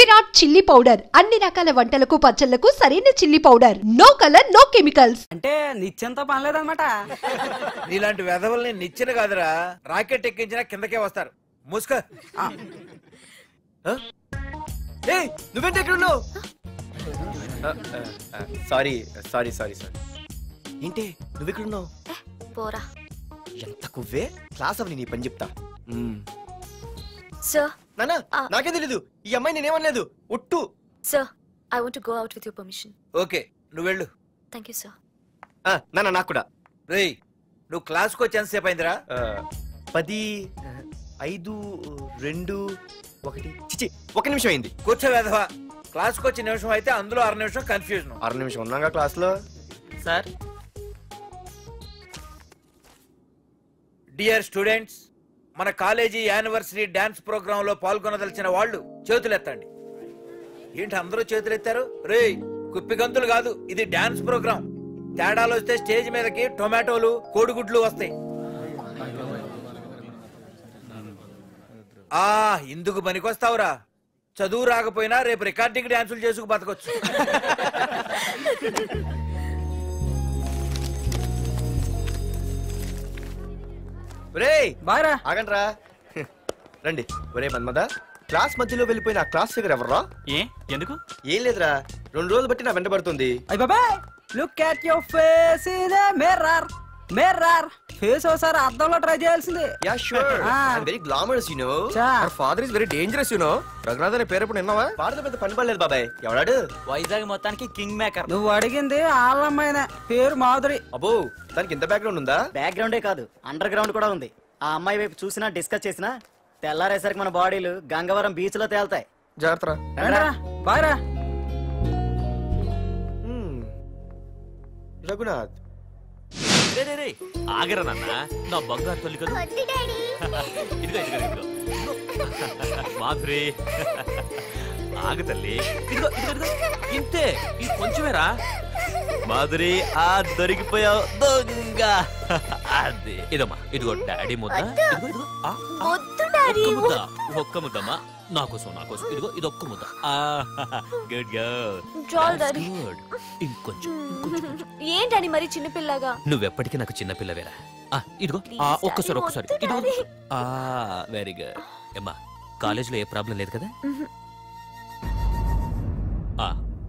Virat chilli powder అన్ని రకాల వంటలకు పచ్చళ్లకు సరైన chilli powder. No colour no chemicals. అంటే నిత్యంతో పనిలేదన్నమాట. నీలాంటి వెధవల్ని నిచ్చెన కాదురా, రాకెట్ ఎక్కించినా కిందకే వస్తారు. ముసుక. నువ్వేంటి ఎక్కడ ఉన్నావు? Sorry sorry sorry sorry. ఏంటి నువ్వు ఎక్కడ ఉన్నావు? పోరా. ఎంత కువ్వే. క్లాస్ అవని నీ పని చెప్తా. సార్ నానా నాకేం తెలీదు. ఈ అమ్మాయి నేనేమనలేదు. ఒట్టు. Sir I want to go out with your permission. Okay నువ్వు వెళ్ళు. Thank you sir. నానా నాకు కూడా. రేయ్ నువ్వు క్లాస్కి వచ్చి ఎంతసేపు అయిందిరా? 10, 5, 2, 1 చిచి 1 నిమిషం అయింది. కూర్చో వెధవా. క్లాస్కి వచ్చి నిమిషం అయితే అందులో 6 నిమిషం కన్ఫ్యూజన్. 6 నిమిషం ఉన్నాగా క్లాస్ లో. సార్ డియర్ స్టూడెంట్స్, మన కాలేజీ యానివర్సరీ డాన్స్ ప్రోగ్రామ్ లో పాల్గొనదలిచిన వాళ్ళు చేతులెత్తండి. ఏంటి అందరూ చేతులెత్తారు? రేయ్ కుప్పి గంతులు కాదు, ఇది డాన్స్ ప్రోగ్రామ్. తేడాలు వస్తే స్టేజ్ మీదకి టొమాటోలు కోడిగుడ్లు వస్తాయి. ఇందుకు పనికొస్తావురా. చదువు రాకపోయినా రేపు రికార్డింగ్ డాన్సులు చేసుకు బతకొచ్చు. ఆగండ్రా రండి. ఒరే మన్మద, క్లాస్ మధ్యలో వెళ్ళిపోయిన ఆ క్లాస్ ఫిగర్ ఎవర్రా? ఎందుకు? ఏం లేదురా, 2 రోజులు బట్టి నా వెంట పడుతుంది. అయ్ బాబాయ్, look at your face in a mirror. Mirror face ఒకసారి అద్దంలో ట్రై చేయాల్సిందే. Yeah sure. I am very glamorous you know. Our father is very dangerous you know. Raghunath అనే పేరు ఎప్పుడు విన్నావా? వాడితో పెద్ద పని పడలేదు బాబాయ్. ఎవడాడు? వైజాగ్ మొత్తానికి కింగ్ మేకర్. నువ్వు అడిగింది ఆళ్ళమ్మాయిన పేరు మాధురి. అబ్బో, దానికి ఇంత బ్యాక్గ్రౌండ్ ఉందా? బ్యాక్గ్రౌండే కాదు, అండర్ గ్రౌండ్ కూడా ఉంది. ఆ అమ్మాయి వైపు చూసినా డిస్కస్ చేసినా తెల్లారేసరికి మన బాడీలు గంగవరం బీచ్ లో తేల్తాయి. జాగ్రత్త. బాయ్రా. రఘునాథ్ ఆగరా నాన్న, నా బంగారు తల్లి కదా. ఇదిగో ఇదిగో మాధురి, ఆగు తల్లి. ఇదిగో ఇదిగో ఇంతే, ఇది కొంచెమేరా. మాధురి దొరికిపోయావు దొంగ. అదే ఇదమ్మా, ఇదిగో డాడీ ముద్ద. ఒక్క ముద్దమ్మా నా కోసం ఇదిగో ఇదొక్క ముద్ద. Good girl. ఇంకొంచెం. ఏంటని మరి చిన్నపిల్లగా? నువ్వెప్పటికీ నాకు చిన్నపిల్లవేరా. ఇదిగో ఒక్కసారి ఇదిగో. Very good. అమ్మా కాలేజీలో ఏ ప్రాబ్లం లేదు కదా?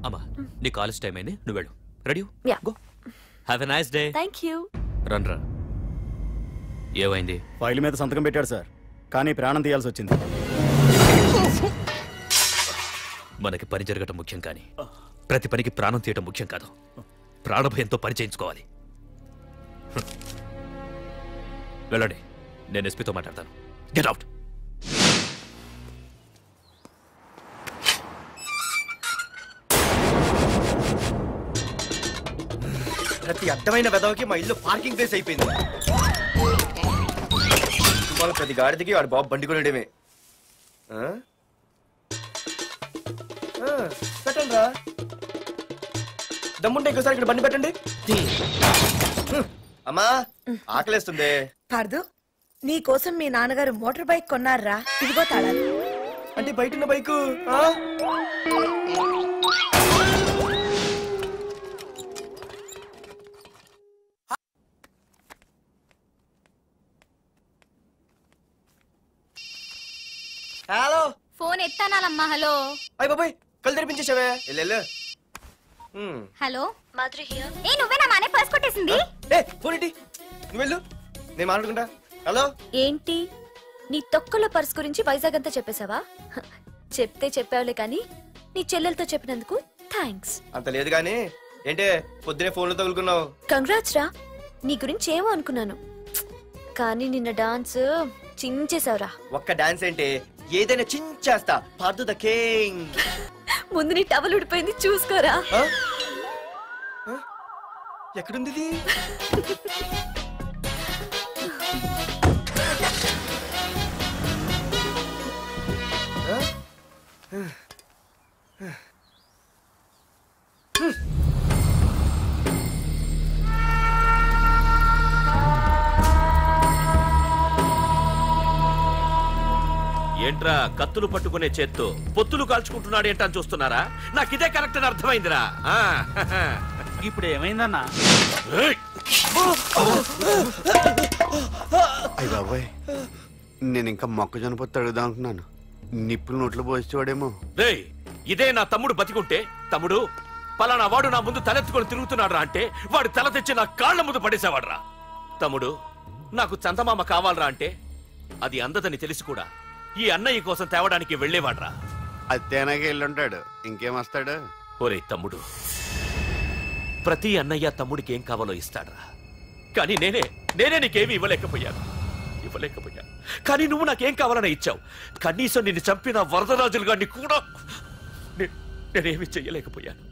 అమ్మా నీ కాలేజ్ టైం అయింది, నువ్వు వెళ్ళు. Ready? Go. Have a nice day. Thank you. రా. ఏమైంది? ఫైల్ మీద సంతకం పెట్టాడు సార్, కానీ ప్రాణం తీయాల్సి వచ్చింది. మనకి పని జరగటం ముఖ్యం, కానీ ప్రతి పనికి ప్రాణం తీయటం ముఖ్యం కాదు. ప్రాణభయంతో పని చేయించుకోవాలి. వెళ్ళండి, నేను ఎస్పీతో మాట్లాడతాను. Get out. ప్రతి అడ్డమైన వెదవకి మా ఇల్లు పార్కింగ్ ప్లేస్ అయిపోయింది. వాళ్ళ ప్రతి గాడిదకి వాడు బాబు బండి కొనడమే. పెట్టండి రా, దమ్ముంటే ఇంకోసారి ఇక్కడ బండి పెట్టండి. అమ్మా ఆకలేస్తుంది. పార్దు, నీ కోసం మీ నాన్నగారు మోటార్ బైక్ కొన్నారా? ఇదిగో తాళాలు. అంటే బయట ఉన్న బైకు. హలో, ఫోన్ ఎత్తానాలమ్మా. హలో. అయ్య బాబాయ్, కళ్ళు తెరిపించేసావే. వెళ్ళు. Hello Madhuri here. ఏ నువ్వే నా మానే పర్స్ కొట్టేసింది. ఫోన్ ఏంటి? నువ్వు వెళ్ళు, నేను మాట్లాడుకుంటా. హలో. ఏంటి నీ తొక్కల పర్స్ గురించి వైజాగ్ అంతా చెప్పేశావా? చెప్తే చెప్పావులే, కానీ నీ చెల్లెలతో చెప్పినందుకు థ్యాంక్స్. అంత లేదు కానీ ఏంటే పొద్దునే ఫోన్లో తగులుకున్నావు? కంగ్రాట్స్ రా. నీ గురించి ఏమో అనుకున్నాను, కానీ నిన్న డాన్స్ చించేశావురా. ఒక్క డాన్స్ ఏంటి, ఏదైనా చించేస్తా. Pardhu the king. ముందు నీ టవల్ ఉడిపోయింది, చూసుకోరా. ఎక్కడుంది ఇది? ఏంట్రా కత్తులు పట్టుకునే చేత్తో పొత్తులు కాల్చుకుంటున్నాడు ఏంటని చూస్తున్నారా? నాకు ఇదే కరెక్ట్ అని అర్థమైందిరా. ఇప్పుడు ఏమైందన్నా? అయ్య బాబాయ్, నేను ఇంకా మొక్కజొన్న పొత్తు అడుగుదాం అనుకున్నాను. నిప్పులు నోట్లో పోసేవాడేమో. రేయ్, ఇదే నా తమ్ముడు బతికుంటే, తమ్ముడు పలానా వాడు నా ముందు తలెత్తుకొని తిరుగుతున్నాడురా అంటే వాడు తల తెచ్చి నా కాళ్ల ముందు పడేసేవాడురా. తమ్ముడు నాకు చందమామ కావాలరా అంటే అది అందదని తెలిసి కూడా ఈ అన్నయ్య కోసం తేవడానికి వెళ్లేవాడ్రా. అది తేనాకి వెళ్ళుంటాడు, ఇంకేమొస్తాడు? ఒరే తమ్ముడు, ప్రతి అన్నయ్య తమ్ముడికి ఏం కావాలో ఇస్తాడ్రా. కానీ నేనే నీకేమీ ఇవ్వలేకపోయాను. కానీ నువ్వు నాకేం కావాలని ఇచ్చావు. కనీసం నిన్ను చంపిన వరదరాజులు గారిని కూడా నేనేమి చెయ్యలేకపోయాను.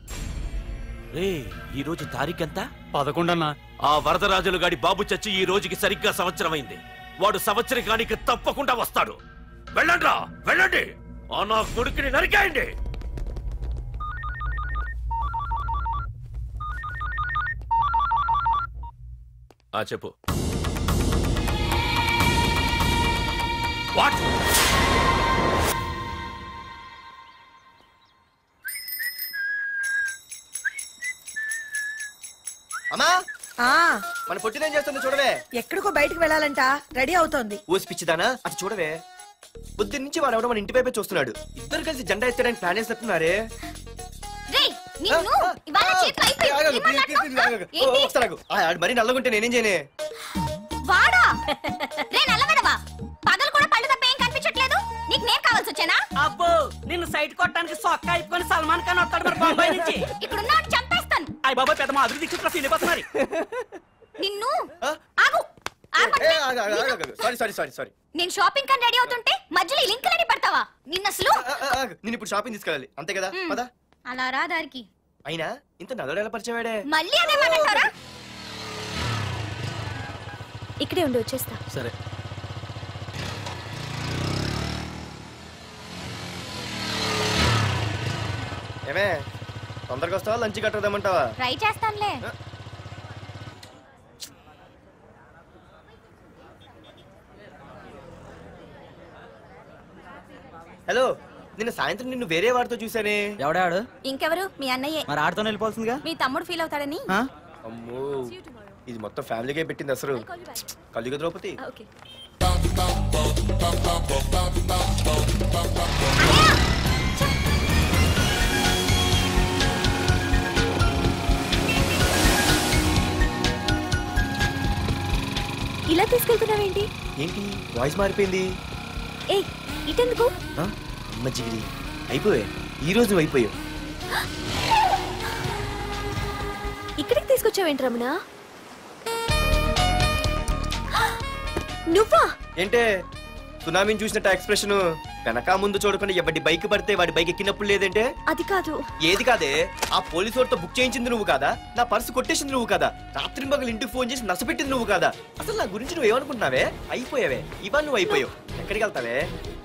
రే, ఈ రోజు తారీఖెంత? 11 అన్నా. ఆ వరదరాజులు గాడి బాబు చచ్చి ఈ రోజుకి సరిగ్గా సంవత్సరం అయింది. వాడు సంవత్సరానికి తప్పకుండా వస్తాడు. వెళ్ళండ్రా, వెళ్ళండి. ఆ నా కొడుకుని నరికేయండి. చెప్పు. వాట్? అమ్మా, మన పొట్టినేం చేస్తుంది చూడవే. ఎక్కడికో బయటకు వెళ్ళాలంట, రెడీ అవుతోంది. ఊసి పిచ్చిదానా, అటు చూడవే. బుద్ధి నుంచి వాడు ఎవడో మన ఇంటి వైపే చూస్తున్నాడు. ఇద్దరు కలిసి జెండా ఎత్తడానికి ప్లాన్ వేస్తున్నారు. మరి నల్లగుంటే నేనేం చేయనే? వాడా రే నల్లగడవా, పగలు కూడా పళ్ళు తప్ప ఏం కనిపించట్లేదు. నీకు నేను కావాల్సి వచ్చానా? అబ్బో, నిన్ను సైట్ కొట్టడానికి సొక్క అయిపోయి సల్మాన్ ఖాన్ వస్తాడు మరి బొంబాయి నుంచి. ఇక్కడ ఉన్నాడు చంపేస్తాను. అయ్య బాబాయ్, పెద్ద మా అభివృద్ధి చుట్టూ ఫీల్ అయిపోతున్నారు. నిన్ను ఆగు. సారీ. నేను షాపింగ్ కని రెడీ అవుతుంటే మధ్యలో ఈ లింక్ రెడీ పెడతావా? నిన్న అసలు నేను ఇప్పుడు షాపింగ్ తీసుకెళ్ళాలి, అంతే కదా? పదా. అలా రా దారికి. అయినా ఇంత నల్లడు ఎలా పరిచయవాడే? మళ్ళీ అదే మాట్లాడతారా? ఇక్కడే ఉండి వచ్చేస్తా. సరే. ఏమే, తొందరగా వస్తావా? లంచ్ కట్టదామంటావా? ట్రై చేస్తానులే. హలో, నిన్న సాయంత్రం నిన్ను వేరే వాడితో చూసానే. ఎవడాడు? ఇంకెవరు? మీ అన్నయ్యే. మరి ఆడుతో వెళ్ళిపోతుందిగా. మీ తమ్ముడు ఫీల్ అవుతాడని. అమ్మో, ఇది మొత్తం ఫ్యామిలీకే పెట్టింది అసలు. కలియుగ ద్రౌపది. ఓకే. ఇలా తీసుకెళ్తున్నావేంటి? ఏంటి వాయిస్ మారిపోయింది? ఏ ఇటెందుకు? అమ్మ జిగిరి, అయిపోయా. ఈ రోజు నువ్వు అయిపోయావు. ఇక్కడికి తీసుకొచ్చావేంటి రమణ? నువ్వా? ఏంటే సునామీని చూసినట్టు ఎక్స్ప్రెషన్? వెనక ముందు చూడకుండా ఎవడి బైక్ పడితే వాడి బైక్ ఎక్కినప్పుడు లేదంటే? అది కాదు. ఏది కాదే? ఆ పోలీసు వాడితో బుక్ చేయించింది నువ్వు కాదా? నా పర్సు కొట్టేసింది నువ్వు కాదా? రాత్రి మగలు ఇంటికి ఫోన్ చేసి నసపెట్టింది నువ్వు కాదా? అసలు నా గురించి నువ్వు ఏమనుకుంటున్నావే? అయిపోయావే, ఇవాళ నువ్వు అయిపోయావు. ఎక్కడికి వెళ్తావే?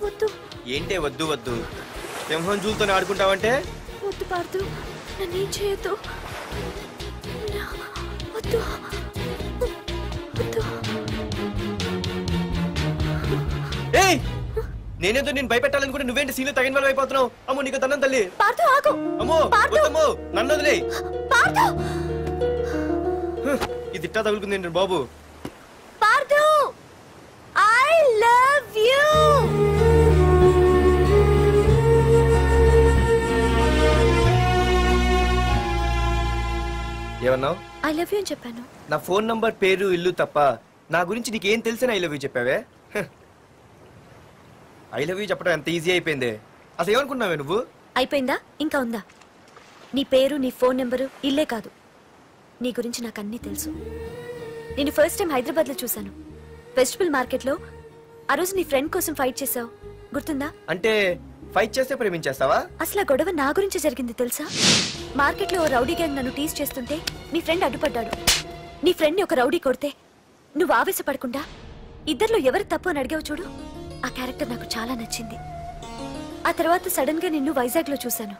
వద్దు. ఏంటే వద్దు వద్దు? సింహం జూలతో ఆడుకుంటావంటే? వద్దు పార్దు, నన్నేం చేయొద్దు. వద్దు వద్దు. ఏయ్, నేనేదో నేను భయపెట్టాలనుకుంటే నువ్వేంటి సీన్లో తగిన వాళ్ళు అయిపోతున్నావు? అమ్మో, నీకు దండం తల్లి. పార్దు ఆగు. అమ్మో వద్దమ్మో, నన్ను వదిలే. పార్దు, ఇది ఇట్టా తగులుకుంది ఏంటి బాబు? పార్దు, ఐ లవ్ యూ. ఏమన్నావు? ఐ లవ్ యూ అని చెప్పాను. నా ఫోన్ నంబర్, పేరు, ఇల్లు తప్ప నా గురించి నీకేం తెలిసిన ఐ లవ్ యూ చెప్పావే? ఐ లవ్ యూ చెప్పడం ఎంత ఈజీ అయిపోయింది. అసలు ఏమనుకున్నావే నువ్వు? అయిపోయిందా? ఇంకా ఉందా? నీ పేరు, నీ ఫోన్ నెంబరు, ఇల్లే కాదు, నీ గురించి నాకు అన్నీ తెలుసు. నేను ఫస్ట్ టైం హైదరాబాద్ లో చూశాను, వెజిటబుల్ మార్కెట్ లో. ఆ రోజు నీ ఫ్రెండ్ కోసం ఫైట్ చేసావు, గుర్తుందా? అంటే ఫైట్ చేస్తే ప్రేమించేస్తావా? అసలు ఆ గొడవ నా గురించి జరిగింది తెలుసా? మార్కెట్ లో ఓ రౌడీ గ్యాంగ్ నన్ను టీజ్ చేస్తుంటే నీ ఫ్రెండ్ అడ్డుపడ్డాడు. నీ ఫ్రెండ్ ని ఒక రౌడీ కొడితే నువ్వు ఆవేశపడకుండా ఇద్దరిలో ఎవరు తప్పు అని అడిగావు చూడు, ఆ క్యారెక్టర్ నాకు చాలా నచ్చింది. ఆ తర్వాత సడన్ గా నిన్ను వైజాగ్ లో చూశాను.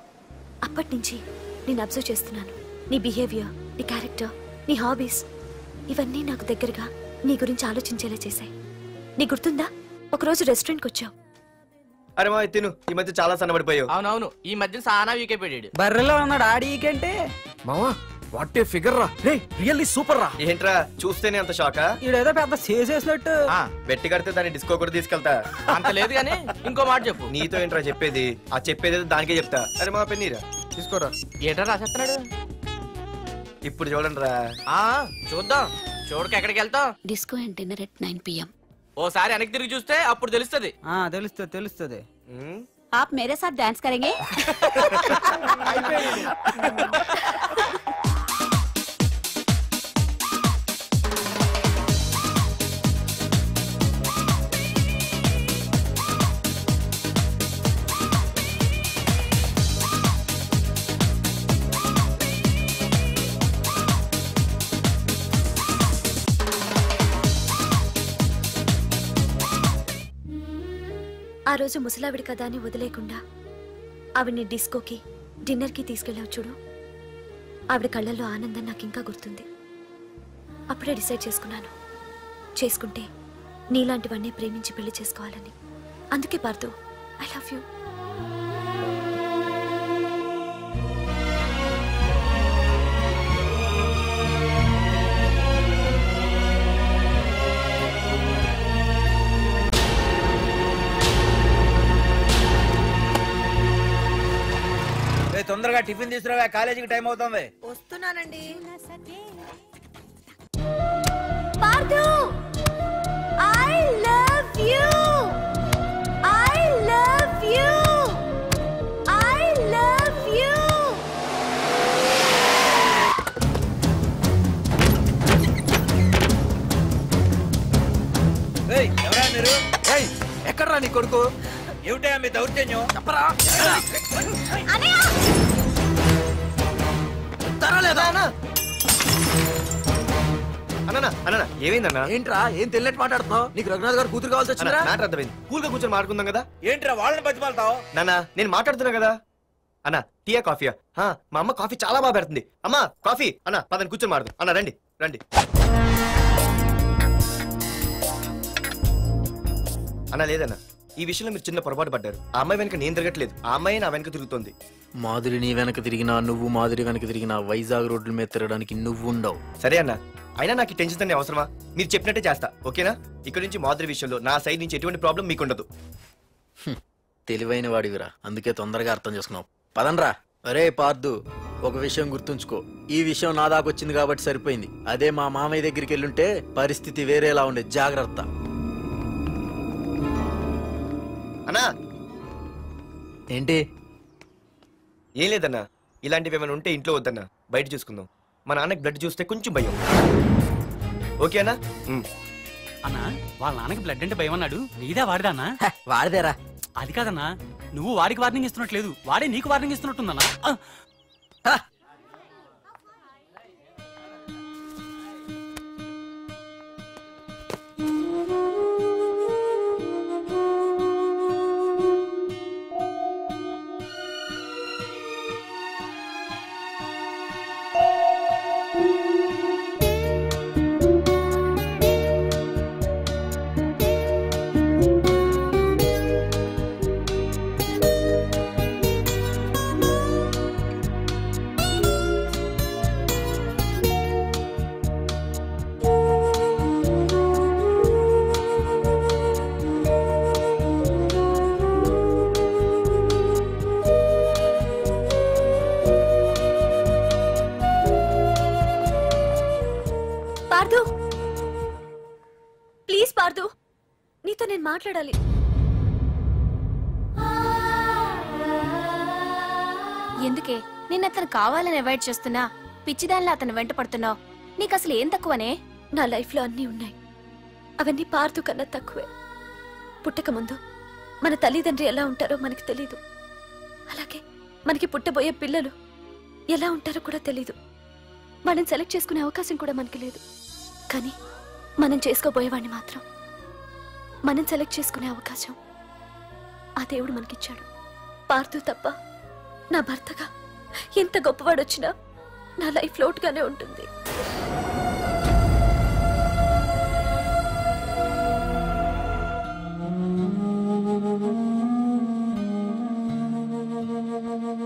అప్పటి నుంచి నేను అబ్జర్వ్ చేస్తున్నాను. నీ బిహేవియర్, నీ క్యారెక్టర్, నీ హాబీస్, ఇవన్నీ నాకు దగ్గరగా నీ గురించి ఆలోచించేలా చేశాయి. నీ గుర్తుందా, ఒకరోజు రెస్టారెంట్కి వచ్చావు. అరే మా తిను, ఈ మధ్య చాలా సన్నబడిపోయావు. అవునవును, ఈ మధ్య సానా వీకైపోయాడు. బర్రెలో ఉన్నాడు ఆడీకంటే. మావా వాట్ ఏ ఫిగర్ రా, రే రియల్లీ సూపర్ రా. ఏంట్రా చూస్తేనే అంత షాకా? ఈడేదో పెద్ద చేసేసినట్టు. బెట్టి కడితే దాన్ని డిస్కో కూడా తీసుకెళ్తా. అంత లేదు గానీ ఇంకో మాట చెప్పు. నీతో ఏంట్రా చెప్పేది? ఆ చెప్పేది దానికే చెప్తా. అరే మా పెన్నీరా తీసుకోరా. ఏటా రాసేస్తున్నాడు? ఇప్పుడు చూడండి రా. చూద్దాం. చూడక ఎక్కడికి వెళ్తాం? Disco and dinner at 9 PM. ఓసారి వెనక్కి తిరిగి చూస్తే అప్పుడు తెలుస్తుంది. తెలుస్తుంది తెలుస్తుంది. आप मेरे साथ डांस करेंगे? ఆ రోజు ముసలావిడి కదా అని వదిలేకుండా ఆవిడ్ని డిస్కోకి డిన్నర్కి తీసుకెళ్ళావు చూడు. ఆవిడ కళ్ళల్లో ఆనందం నాకు ఇంకా గుర్తుంది. అప్పుడే డిసైడ్ చేసుకున్నాను, చేసుకుంటే నీలాంటివన్నీ ప్రేమించి పెళ్లి చేసుకోవాలని. అందుకే పార్థు, ఐ లవ్ యూ. తొందరగా టిఫిన్ తీసుకురా, కాలేజీకి టైం అవుతుంది. వస్తున్నానండి. Partha, I love you, I love you, I love you. ఎవరా మీరు? ఎక్కడ్రా నీ కొడుకు? ఏమిటా మీ దౌర్జన్యం? చెప్పరా. ఏమైందన్నా? ఏంట్రా ఏం తెలియట్టు మాట్లాడుతున్నావు? నీకు రఘునాథ్ గారు కూతురు కావాల్సి వచ్చిందా? మ్యాటర్ అర్థమైంది. కూల్ గా కూర్చొని మాట్లాడుకుందాం కదా. ఏంట్రా వాళ్ళని బతిమాలతావు? నాన్న నేను మాట్లాడుతున్నా కదా. అన్న టీయా కాఫీయా? మా అమ్మ కాఫీ చాలా బాగా పెడుతుంది. అమ్మా కాఫీ. అన్న పదని కూర్చొని మాడదు. అన్న రండి రండి. అన్న లేదన్న, ఈ విషయంలో మీరు చిన్న పొరపాటు పడ్డారు. ఆ అమ్మాయి వెనక నేను తిరగట్లేదు, ఆ అమ్మాయి నా వెనక తిరుగుతోంది. మాధురి నీ వెనక తిరిగినా, నువ్వు మాధురి వెనక తిరిగినా వైజాగ్ రోడ్ల మీద తిరగడానికి నువ్వు ఉండవు. సరే అన్న, అయినా నాకు టెన్షన్ అనే అవసరమా? మీరు చెప్పినట్టే చేస్తా, ఓకేనా? ఇక్కడ నుంచి మాధురి విషయంలో నా సైడ్ నుంచి ఎటువంటి ప్రాబ్లం మీకు ఉండదు. తెలివైన వాడివిరా, అందుకే తొందరగా అర్థం చేసుకున్నావు. పదనరా. అరే పార్థు, ఒక విషయం గుర్తుంచుకో. ఈ విషయం నా దాకొచ్చింది కాబట్టి సరిపోయింది. అదే మా మామయ్య దగ్గరికి వెళ్ళుంటే పరిస్థితి వేరేలా ఉండేది. జాగ్రత్త. అన్నా ఏంటి? ఏం లేదన్నా, ఇలాంటివి ఏమైనా ఉంటే ఇంట్లో వద్దన్నా, బయట చూసుకుందాం. మా నాన్నకి బ్లడ్ చూస్తే కొంచెం భయం. ఓకేనా? అన్నా వాళ్ళ నాన్నకి బ్లడ్ అంటే భయం అన్నాడు. నీదా వాడిదానా? వాడిదేరా. అది కాదన్నా, నువ్వు వాడికి వార్నింగ్ ఇస్తున్నట్లేదు, వాడే నీకు వార్నింగ్ ఇస్తున్నట్టుందన్నా. ప్లీజ్ పార్థు, నీతో నేను మాట్లాడాలి. ఎందుకే నిన్న అతను కావాలని అవాయిడ్ చేస్తున్నా, పిచ్చిదానిలో అతను వెంట పడుతున్నావు? నీకు అసలు ఏం తక్కువనే? నా లైఫ్ లో అన్నీ ఉన్నాయి, అవన్నీ పార్థు కన్నా తక్కువే. పుట్టక ముందు మన తల్లిదండ్రి ఎలా ఉంటారో మనకి తెలీదు, అలాగే మనకి పుట్టబోయే పిల్లలు ఎలా ఉంటారో కూడా తెలీదు. మనం సెలెక్ట్ చేసుకునే అవకాశం కూడా మనకి లేదు. కానీ మనం చేసుకోబోయేవాడిని మాత్రం మనం సెలెక్ట్ చేసుకునే అవకాశం ఆ దేవుడు మనకిచ్చాడు. పార్థు తప్ప నా భర్తగా ఎంత గొప్పవాడొచ్చినా నా లైఫ్ లోటుగానే ఉంటుంది.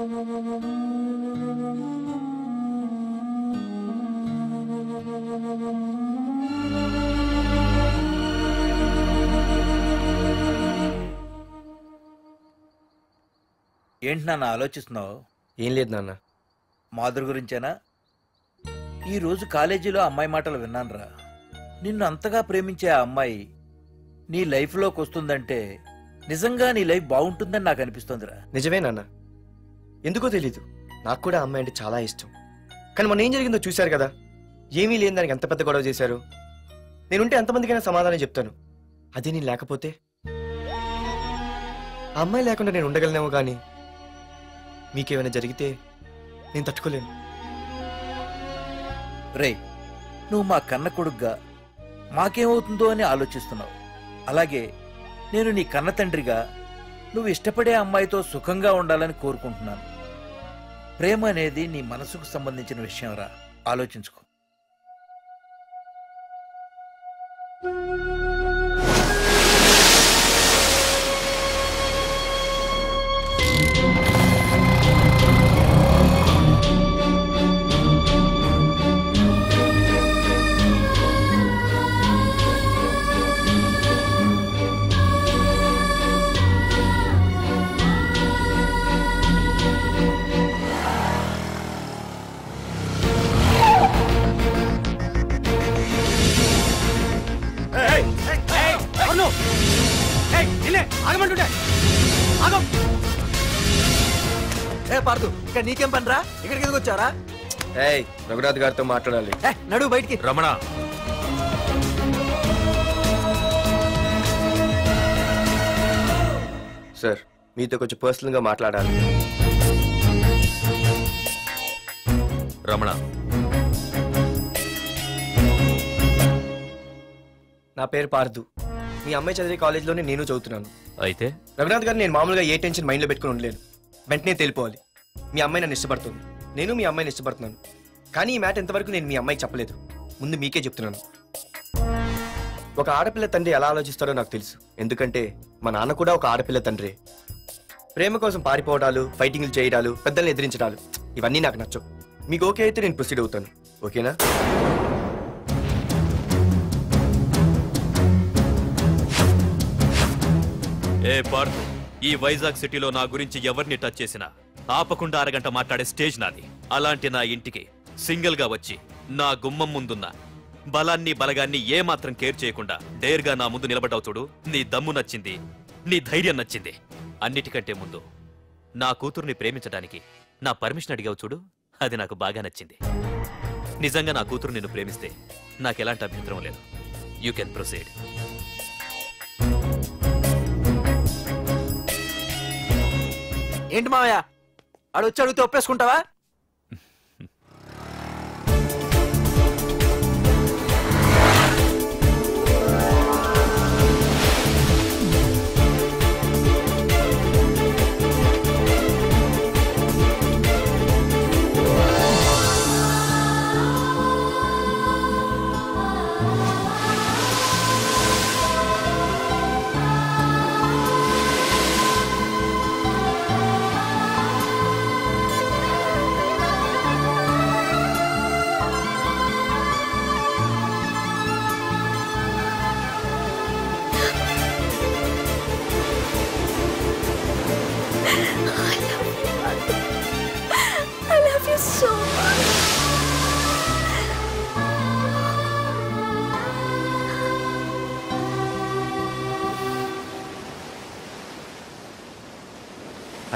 ఏంటి నాన్న ఆలోచిస్తున్నావు? ఏం లేదు నాన్న. మాధురి గురించేనా? ఈరోజు కాలేజీలో అమ్మాయి మాటలు విన్నానురా. నిన్ను అంతగా ప్రేమించే ఆ అమ్మాయి నీ లైఫ్లోకి వస్తుందంటే నిజంగా నీ లైఫ్ బాగుంటుందని నాకు అనిపిస్తోందిరా. నిజమే నాన్న. ఎందుకో తెలీదు, నాకు కూడా అమ్మాయి అంటే చాలా ఇష్టం. కానీ మొన్న ఏం జరిగిందో చూశారు కదా. ఏమీ లేని దానికి ఎంత పెద్ద గొడవ చేశారు. నేనుంటే ఎంతమందికైనా సమాధానం చెప్తాను. అదే నేను లేకపోతే? ఆ అమ్మాయి లేకుండా నేను ఉండగలనేమో, కానీ మీకేమైనా జరిగితే నేను తట్టుకోలేను. రేయ్, నువ్వు మా కన్న కొడుగ్గా మాకేమవుతుందో అని ఆలోచిస్తున్నావు. అలాగే నేను నీ కన్న తండ్రిగా నువ్వు ఇష్టపడే అమ్మాయితో సుఖంగా ఉండాలని కోరుకుంటున్నాను. ప్రేమ అనేది నీ మనసుకు సంబంధించిన విషయం రా, ఆలోచించుకో. పార్దు, ఇక్కడ నీకేం పనిరా? ఇక్కడికి ఎందుకు వచ్చారా? రఘునాథ్ గారితో మాట్లాడాలి. నడు బయటికి. రమణ, సార్ మీతో కొంచెం పర్సనల్ గా మాట్లాడాలి. రమణ, నా పేరు పార్దు. మీ అమ్మాయి చదివే కాలేజ్లోనే నేను చదువుతున్నాను. అయితే రఘునాథ్ గారు, నేను మామూలుగా ఏ టెన్షన్ మైండ్లో పెట్టుకుని ఉండలేను. వెంటనే తెలిపోవాలి. మీ అమ్మాయి నన్ను ఇష్టపడుతుంది, నేను మీ అమ్మాయిని ఇష్టపడుతున్నాను. కానీ ఈ మ్యాటర్ ఎంతవరకు నేను మీ అమ్మాయికి చెప్పలేదు. ముందు మీకే చెప్తున్నాను. ఒక ఆడపిల్ల తండ్రి ఎలా ఆలోచిస్తారో నాకు తెలుసు. ఎందుకంటే మా నాన్న కూడా ఒక ఆడపిల్ల తండ్రి. ప్రేమ కోసం పారిపోవడాలు, ఫైటింగ్లు చేయడాలు, పెద్దల్ని ఎదిరించడాలు, ఇవన్నీ నాకు నచ్చవు. మీకు ఓకే అయితే నేను ప్రొసీడ్ అవుతాను. ఓకేనా? ఏ పార్దు, ఈ వైజాగ్ సిటీలో నా గురించి ఎవరిని టచ్ చేసినా ఆపకుండా అరగంట మాట్లాడే స్టేజ్ నాది. అలాంటి నా ఇంటికి సింగిల్ గా వచ్చి నా గుమ్మం ముందున్న బలాన్ని బలగాన్ని ఏమాత్రం కేర్ చేయకుండా డేర్గా నా ముందు నిలబడ్డావు చూడు. నీ దమ్ము నచ్చింది, నీ ధైర్యం నచ్చింది. అన్నిటికంటే ముందు నా కూతుర్ని ప్రేమించడానికి నా పర్మిషన్ అడిగావు చూడు, అది నాకు బాగా నచ్చింది. నిజంగా నా కూతురు నిన్ను ప్రేమిస్తే నాకెలాంటి అభ్యంతరం లేదు. You can proceed. ఏంటి మావయ్య, ఆడు వచ్చి అడిగితే ఒప్పేసుకుంటావా?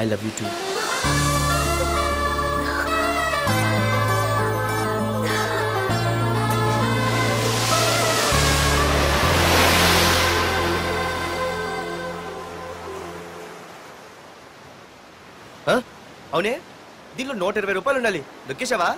I love you too. అవునే, దీనిలో 120 రూపాయలు ఉండాలి. దొక్కేశావా?